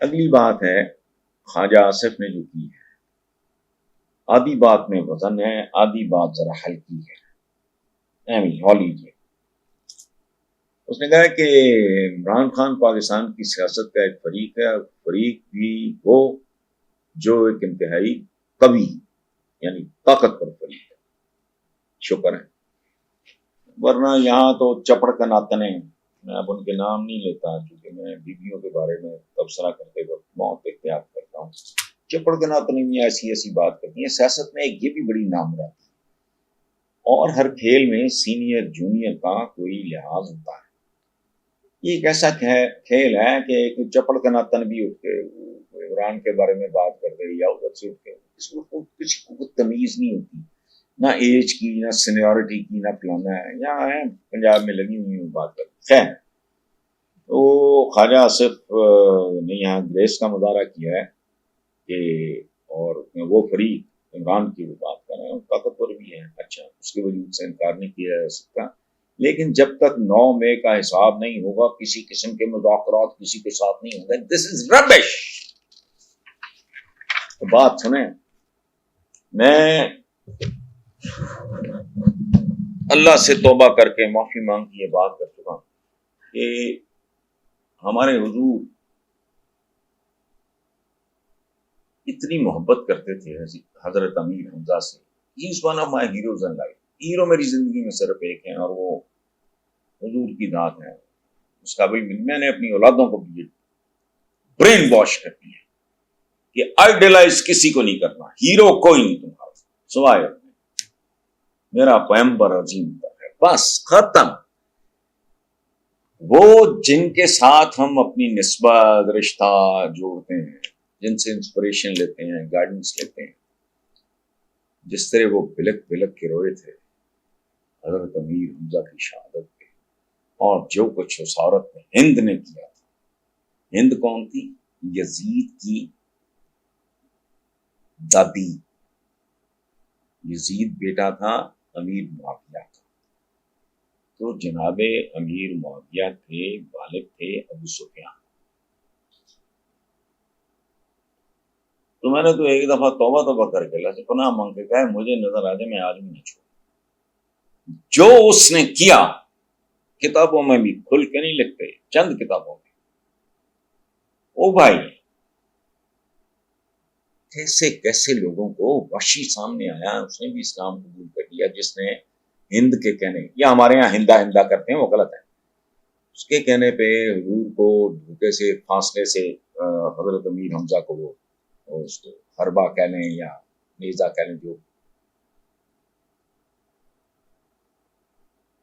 اگلی بات ہے خواجہ آصف نے جو کی ہے، آدھی بات میں وزن ہے، آدھی بات ذرا ہلکی ہے، ہو لیجیے۔ اس نے کہا کہ عمران خان پاکستان کی سیاست کا ایک فریق ہے، فریق بھی وہ جو ایک انتہائی قوی یعنی طاقتور فریق ہے۔ شکر ہے، ورنہ یہاں تو چپڑ کا ناتن ہے۔ میں اب ان کے نام نہیں لیتا کیونکہ میں بیویوں کے بارے میں تبصرہ کرتے وقت بہت احتیاط کرتا ہوں۔ چپڑ کے ناتن میں ایسی بات کرتی ہیں۔ سیاست میں یہ بھی بڑی نام رہتی ہے، اور ہر کھیل میں سینئر جونیئر کا کوئی لحاظ ہوتا ہے۔ یہ ایک ایسا کھیل ہے کہ ایک چپڑ کا ناتن بھی اٹھ کے عمران کے بارے میں بات کر دے یا ادھر سے اٹھ کے، اس میں کسی کو تمیز نہیں ہوتی، نہ ایج کی، نہ سینیورٹی کی، نہ فلانا ہے۔ یہاں ہے پنجاب میں لگی ہوئی بات کر۔ خیر، تو خواجہ آصف نے یہاں گریس کا مظاہرہ کیا ہے کہ اور وہ فریق عمران کی وہ بات کر رہے ہیں، طاقتور بھی ہیں، اچھا، اس کے وجود سے انکار نہیں کیا جا سکتا، لیکن جب تک 9 مئی کا حساب نہیں ہوگا کسی قسم کے مذاکرات کسی کے ساتھ نہیں ہوں گے۔ دس از ربش۔ بات سنیں، میں اللہ سے توبہ کر کے معافی مانگ کے یہ بات کر چکا ہوں کہ ہمارے حضور اتنی محبت کرتے تھے حضرت امیر حمزہ سے۔ He is one of my heroes in life. Hero میری زندگی میں صرف ایک ہیں اور وہ حضور کی ذات ہے۔ اس قابل میں نے اپنی اولادوں کو بھی برین واش کر دیا کہ آئیڈیلائز کسی کو نہیں کرنا، ہیرو کوئی نہیں تمہارا سوائے میرا پیغمبر عظیم ہے، بس ختم۔ وہ جن کے ساتھ ہم اپنی نسبت رشتہ جوڑتے ہیں، جن سے انسپریشن لیتے ہیں، گائیڈنس لیتے ہیں، جس طرح وہ بلک بلک کے روئے تھے حضرت امیر حمزہ کی شہادت پہ، اور جو کچھ اس عورت نے ہند نے کیا تھا۔ ہند کون تھی؟ یزید کی دادی۔ یزید بیٹا تھا امیر معاویہ کا، تو جناب امیر معاویہ کے والد تھے ابو سفیان۔ تو میں نے تو ایک دفعہ توبہ کر کے اللہ سے پناہ مانگ کے کہا مجھے نظر آ جائے میں آج بھی نہ چھوڑوں۔ جو اس نے کیا کتابوں میں بھی کھل کے نہیں لکھتے، چند کتابوں میں۔ او بھائی، کیسے کیسے لوگوں کو وحشی سامنے آیا، اس نے بھی اسلام قبول کر لیا۔ جس نے ہند کے کہنے، یا ہمارے یہاں ہندا کرتے ہیں وہ غلط ہے، اس کے کہنے پہ حضور کو دھوکے سے فاصلے سے حضرت امیر حمزہ کو وہ اس کو حربہ کہہ لیں یا نیزہ کہہ لیں، جو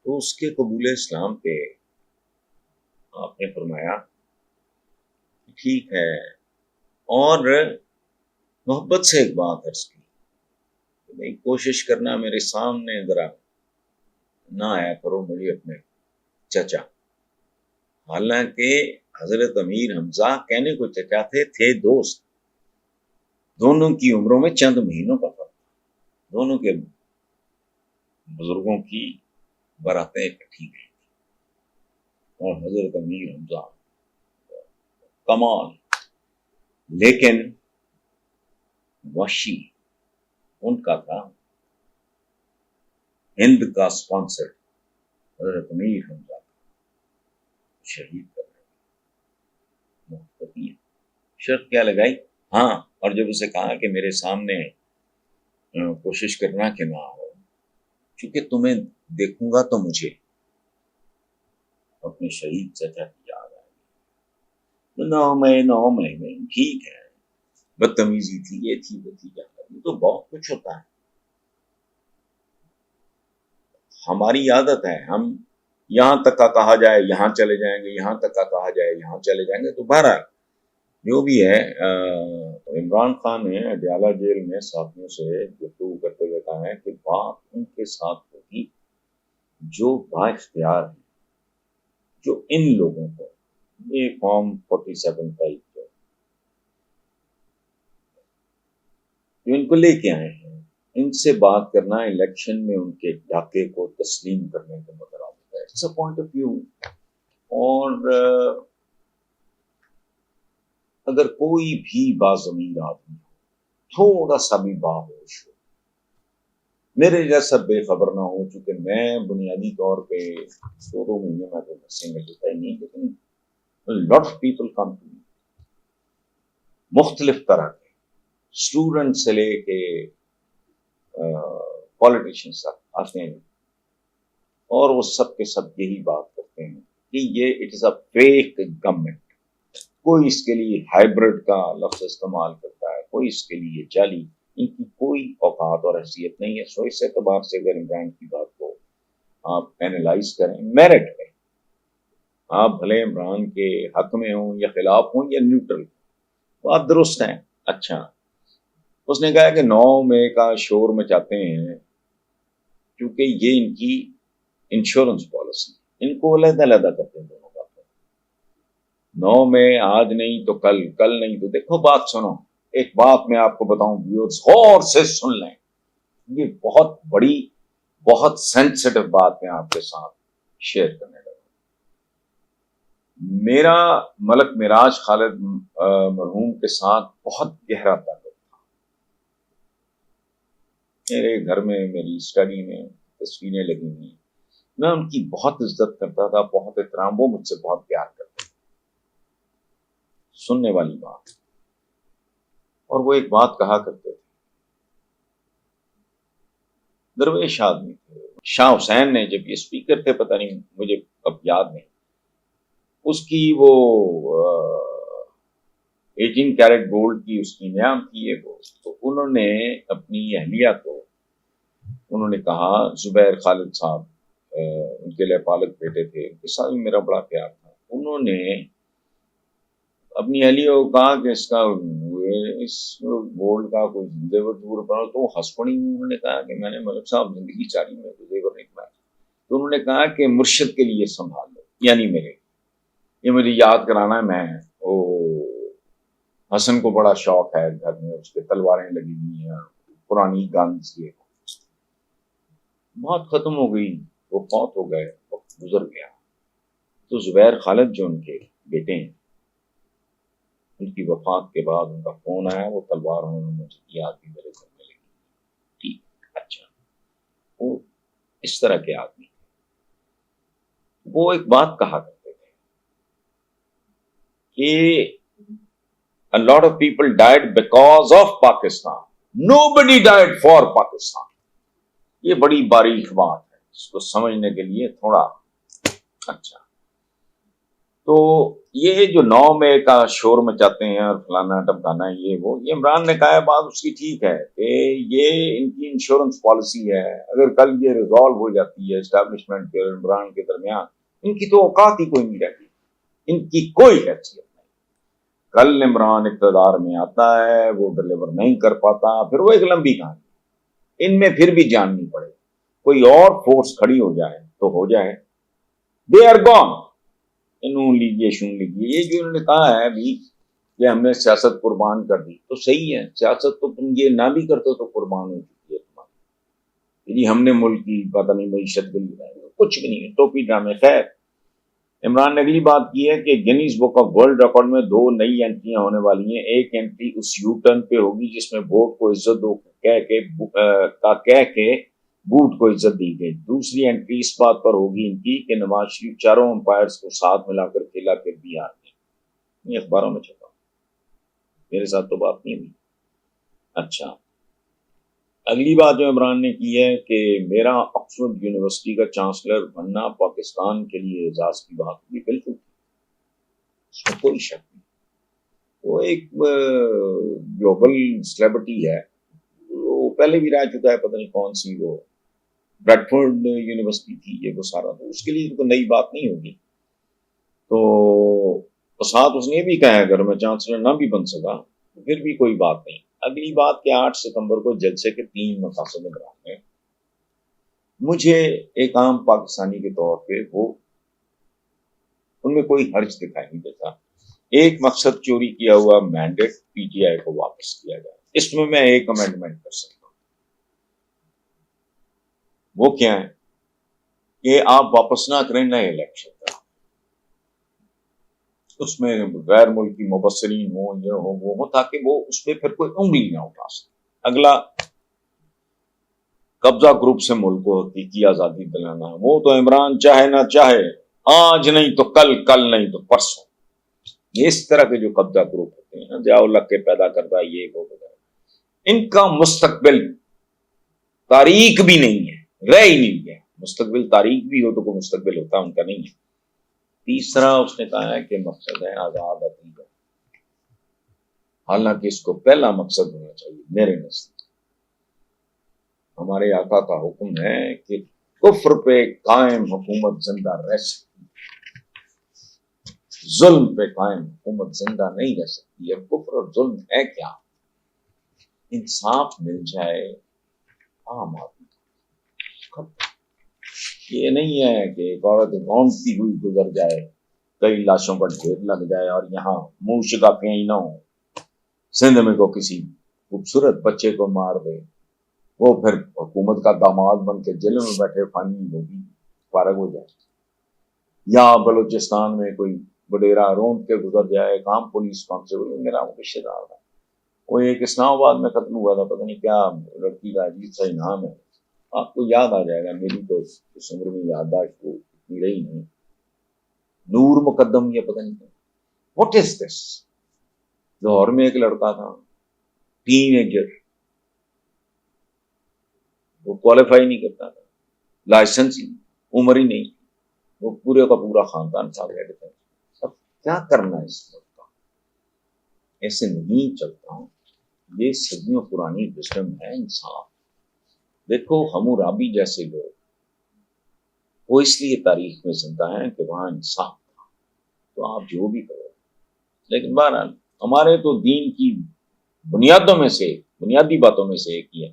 تو اس کے قبول اسلام پہ آپ نے فرمایا ٹھیک ہے، اور محبت سے ایک بات عرض کی کہ بھائی کوشش کرنا میرے سامنے ذرا نہ آیا کرو مجھے اپنے چچا۔ حالانکہ حضرت امیر حمزہ کہنے کو چچا تھے دوست، دونوں کی عمروں میں چند مہینوں کا فرق تھا، دونوں کے بزرگوں کی براتیں اکٹھی گئی تھی، اور حضرت امیر حمزہ کمال، لیکن وحشی ان کا تھا۔ ہند کا سپانسر حضرت امیر حمزہ شہید کر رہے محبتی شرط کیا لگائی؟ ہاں، اور جب اسے کہا کہ میرے سامنے کوشش کرنا کہ نہ ہو، چونکہ تمہیں دیکھوں گا تو مجھے اپنے شہید چچا کی یاد آئے گی۔ 9 مئی ٹھیک ہے، بدتمیزی تھی، یہ تھی وہ تھی، تو بہت کچھ ہوتا ہے۔ ہماری عادت ہے ہم یہاں تک کا کہا جائے یہاں چلے جائیں گے، یہاں تک کا کہا جائے یہاں چلے جائیں گے۔ تو بہرحال جو بھی ہے، عمران خان نے اڈیالہ جیل میں ساتھیوں سے گفتگو کرتے ہوئے کہا ہے کہ بات ان کے ساتھ ہوگی جو با اختیار ہیں، جو ان لوگوں کو یہ فارم 47 ٹائپ جو ان کو لے کے آئے ہیں، ان سے بات کرنا الیکشن میں ان کے ڈاکے کو تسلیم کرنے کے مترادف ہے۔ It's a point of view. اور اگر کوئی بھی باضمیر آدمی تھوڑا سا بھی باہوش ہو، میرے جیسا بے خبر نہ ہو، چونکہ میں بنیادی طور پہ 2 مہینے میں تو نرسنگ میں ہوتا ہی نہیں، لیکن lot of people come to me, مختلف طرح کے اسٹوڈنٹ سے لے کے پالیٹیشینس تک آتے ہیں، اور وہ سب کے سب یہی بات کرتے ہیں کہ یہ it is a fake government. کوئی اس کے لیے ہائیبرڈ کا لفظ استعمال کرتا ہے، کوئی اس کے لیے جعلی. ان کی کوئی اوقات اور حیثیت نہیں ہے. سو اس اعتبار سے اگر عمران کی بات کو آپ اینالائز کریں میرٹ میں، آپ بھلے عمران کے حق میں ہوں یا خلاف ہوں یا نیوٹرل، تو آپ درست ہیں. اچھا، اس نے کہا کہ 9 مئی کا شور مچاتے ہیں کیونکہ یہ ان کی انشورنس پالیسی، ان کو علیحدہ علیحدہ کرتے ہیں دونوں باتوں. 9 مئی آج نہیں تو کل، کل نہیں تو دیکھو. بات سنو، ایک بات میں آپ کو بتاؤں، ویورز غور سے سن لیں، یہ بہت بڑی بہت سینسٹیو بات میں آپ کے ساتھ شیئر کرنے لگا. میرا ملک معراج خالد مرحوم کے ساتھ بہت گہرا تعلق تھا. میرے گھر میں میری اسٹڈی میں تصویریں لگی ہوئی، میں ان کی بہت عزت کرتا تھا، بہت احترام. وہ مجھ سے بہت پیار کرتے تھے. سننے والی بات، اور وہ ایک بات کہا کرتے تھے. درویش آدمی تھے. شاہ حسین نے جب یہ اسپیکر تھے، پتہ نہیں مجھے اب یاد نہیں، اس کی وہ 18 کیرٹ گولڈ کی اس کی نیام تھی وہ، تو انہوں نے اپنی اہلیہ کو انہوں نے کہا، زبیر خالد صاحب ان کے لیے پالک بیٹے تھے، ان کے ساتھ بھی میرا بڑا پیار تھا. انہوں نے اپنی اہلیہ کو کہا کہ اس گولڈ کا کوئی زیور بناؤ، تو وہ ہنس پڑی. انہوں نے کہا کہ میں نے ملک صاحب زندگی چاری میں تو زیور نہیں بنایا. تو انہوں نے کہا کہ مرشد کے لیے سنبھال لو، یعنی میرے، یہ مجھے یاد کرانا ہے. میں حسن کو بڑا شوق ہے، گھر میں اس کے تلواریں لگی ہوئی ہیں، پرانی گنز، یہ بہت ختم ہو گئی، وہ فوت ہو گئے، وقت گزر گیا. تو زبیر خالد جو ان کے بیٹے ہیں، ان کی وفات کے بعد ان کا فون آیا، وہ تلوار انہوں نے مجھے دیا کہ میرے گھر میں لگی. ٹھیک، اچھا. وہ اس طرح کے آدمی، وہ ایک بات کہا کرتے تھے کہ a lot of people died because of Pakistan. Nobody died for Pakistan. یہ بڑی باریک بات ہے، اس کو سمجھنے کے لیے تھوڑا. اچھا، تو یہ جو 9 مئی کا شور مچاتے ہیں اور فلانا ٹمکانا ہے، یہ عمران نے کہا ہے، بات اس کی ٹھیک ہے کہ یہ ان کی انشورنس پالیسی ہے. اگر کل یہ ریزالو ہو جاتی ہے اسٹیبلشمنٹ کے اور عمران کے درمیان، ان کی تو اوقات ہی کوئی نہیں رہتی، ان کی کوئی حیثیت نہیں. کل عمران اقتدار میں آتا ہے، وہ ڈلیور نہیں کر پاتا، پھر وہ ایک لمبی کہانی، ان میں پھر بھی جاننی پڑے. کوئی اور فورس کھڑی ہو جائے تو ہو جائے. They are gone. انہوں لیجیے شون لیجیے. یہ جو انہوں نے کہا ہے ابھی کہ ہم نے سیاست قربان کر دی، تو صحیح ہے، سیاست تو تم یہ نہ بھی کرتے تو قربان ہو چکی ہے تمہاری. جی ہم نے ملک کی پتہ نہیں معیشت کے لیے کچھ بھی نہیں ہے، ٹوپی ڈرامے. خیر، عمران نے اگلی بات کی ہے کہ Guinness book of world record میں 2 نئی انٹریاں ہونے والی ہیں. ایک انٹری اس یو ٹرن پہ ہوگی جس میں ووٹ کو عزت دو کہہ کے بوٹ کو عزت دی گئی. دوسری انٹری اس بات پر ہوگی ان کی کہ نواز شریف چاروں امپائرز کو ساتھ ملا کر کھیلا پھر بھی ہار گئے. یہ اخباروں میں چھپا، میرے ساتھ تو بات نہیں ہوئی. اچھا، اگلی بات جو عمران نے کی ہے کہ میرا آکسفورڈ یونیورسٹی کا چانسلر بننا پاکستان کے لیے اعزاز کی بات ہوگی. بالکل، اس میں کوئی شک نہیں. وہ ایک گلوبل سیلیبریٹی ہے، وہ پہلے بھی رہ چکا ہے، پتہ نہیں کون سی وہ بریڈفورڈ یونیورسٹی تھی، یہ وہ سارا، تو اس کے لیے کوئی نئی بات نہیں ہوگی. تو ساتھ اس نے بھی کہا ہے اگر میں چانسلر نہ بھی بن سکا تو پھر بھی کوئی بات نہیں. اگلی بات کہ 8 ستمبر کو جلسے کے 3 مقاصد عمران میں، مجھے ایک عام پاکستانی کے طور پہ وہ ان میں کوئی حرج دکھائی نہیں دیتا. ایک مقصد چوری کیا ہوا مینڈیٹ پی ٹی آئی کو واپس کیا جائے، اس میں ایک امینڈمنٹ کر سکتا ہوں. وہ کیا ہے کہ آپ واپس نہ کریں نئے الیکشن کا. اس میں غیر ملکی مبصرین ہوں، یہ ہو وہ ہو، تاکہ وہ اس پہ پھر کوئی انگلی نہ اٹھا سکے۔ اگلا قبضہ گروپ سے ملک کو حقیقی آزادی دلانا، وہ تو عمران چاہے نہ چاہے، آج نہیں تو کل، کل نہیں تو پرسوں، یہ اس طرح کے جو قبضہ گروپ ہوتے ہیں ضیاء اللہ کے پیدا کردہ، یہ وہ وغیرہ، ان کا مستقبل تاریخ بھی نہیں ہے، رہ ہی نہیں ہے۔ مستقبل تاریخ بھی ہو تو کوئی مستقبل ہوتا، ان کا نہیں ہے۔ تیسرا اس نے کہا ہے کہ مقصد ہے آزاد عقیدہ، حالانکہ اس کو پہلا مقصد ہونا چاہیے میرے نزدیک۔ ہمارے آقا کا حکم ہے کہ کفر پہ قائم حکومت زندہ رہ سکتی، ظلم پہ قائم حکومت زندہ نہیں رہ سکتی۔ اب کفر اور ظلم ہے کیا؟ انصاف مل جائے عام آدمی کو۔ یہ نہیں ہے کہ ایک عورت رونتی ہوئی گزر جائے، کئی لاشوں کا ڈھیر لگ جائے اور یہاں منہ شگافیاں ہی نہ ہوں، سندھ میں کو کسی خوبصورت بچے کو مار دے، وہ پھر حکومت کا داماد بن کے جیل میں بیٹھے، فائنل ہوگی، فارغ ہو جائے۔ یا بلوچستان میں کوئی وڈیرا روند کے گزر جائے، کام پولیس کانسٹیبل، میرا رشتہ دار ہے، وہ ایک اسلام آباد میں ختم ہوا تھا، پتہ نہیں کیا لڑکی کا عجیب سا نام ہے، آپ کو یاد آ جائے گا، میری تو اس عمر میں یادداشت کو اتنی رہی نہیں، نور مقدم یا پتہ نہیں کیا۔ واٹ از دس؟ لاہور میں ایک لڑکا تھا، ٹین ایجر، وہ کوالیفائی نہیں کرتا تھا، لائسنس ہی عمر ہی نہیں، وہ پورے کا پورا خاندان تھا۔ اب کیا کرنا ہے اس وقت کا؟ ایسے نہیں چلتا ہوں، یہ صدیوں پرانی وزڈم ہے انصاف۔ دیکھو حمورابی جیسے لوگ وہ اس لیے تاریخ میں زندہ ہیں کہ وہاں انصاف تھا، تو آپ جو بھی کرو، لیکن بہرحال ہمارے تو دین کی بنیادوں میں سے، بنیادی باتوں میں سے ایک ہی ہے